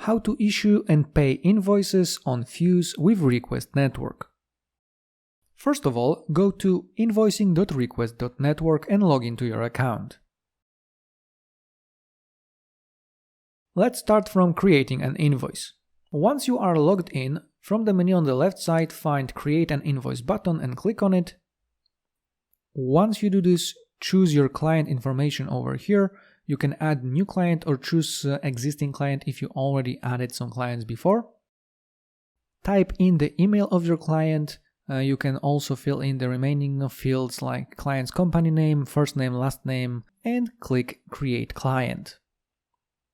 How to issue and pay invoices on Fuse with Request Network. First of all, go to invoicing.request.network and log into your account. Let's start from creating an invoice. Once you are logged in, from the menu on the left side, find Create an Invoice button and click on it. Once you do this, choose your client information over here. You can add new client or choose existing client if you already added some clients before. Type in the email of your client. You can also fill in the remaining fields like client's company name, first name, last name, and click Create Client.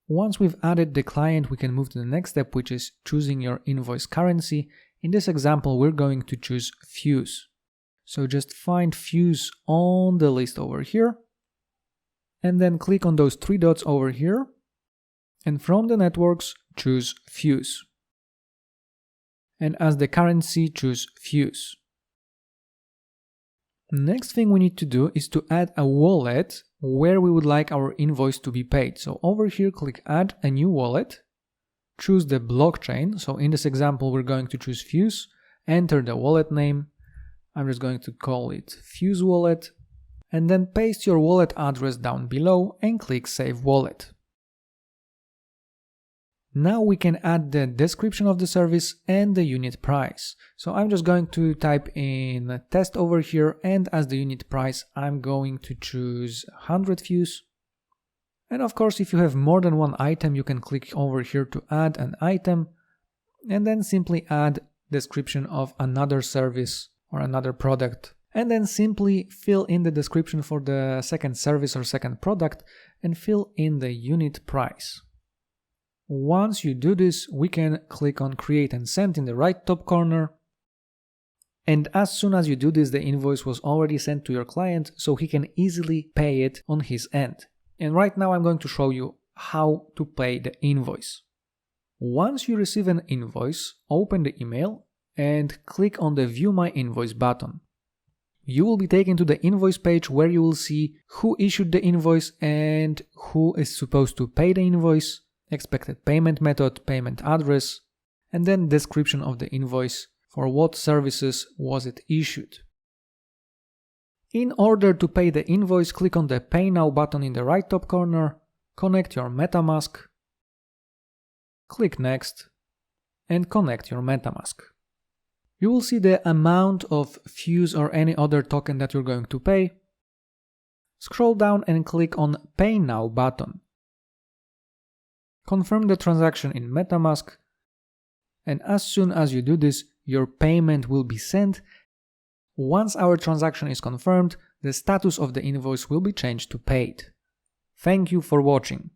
Once we've added the client, we can move to the next step, which is choosing your invoice currency. In this example, we're going to choose Fuse. So just find Fuse on the list over here, and then click on those three dots over here, and from the networks, choose Fuse. And as the currency, choose Fuse. Next thing we need to do is to add a wallet where we would like our invoice to be paid. So over here, click Add a new wallet, choose the blockchain. So in this example, we're going to choose Fuse, enter the wallet name. I'm just going to call it Fuse Wallet, and then paste your wallet address down below and click Save Wallet. Now we can add the description of the service and the unit price. So I'm just going to type in test over here, and as the unit price, I'm going to choose 100 Fuse. And of course, if you have more than one item, you can click over here to add an item, and then simply add description of another service or another product. And then simply fill in the description for the second service or second product and fill in the unit price. Once you do this, we can click on Create and Send in the right top corner. And as soon as you do this, the invoice was already sent to your client, so he can easily pay it on his end. And right now I'm going to show you how to pay the invoice. Once you receive an invoice, open the email and click on the View My Invoice button. You will be taken to the invoice page where you will see who issued the invoice and who is supposed to pay the invoice, expected payment method, payment address, and then description of the invoice, for what services was it issued. In order to pay the invoice, click on the Pay Now button in the right top corner, connect your MetaMask, click Next, and connect your MetaMask. You will see the amount of Fuse or any other token that you're going to pay. Scroll down and click on Pay Now button. Confirm the transaction in MetaMask, and as soon as you do this, your payment will be sent. Once our transaction is confirmed, the status of the invoice will be changed to paid. Thank you for watching.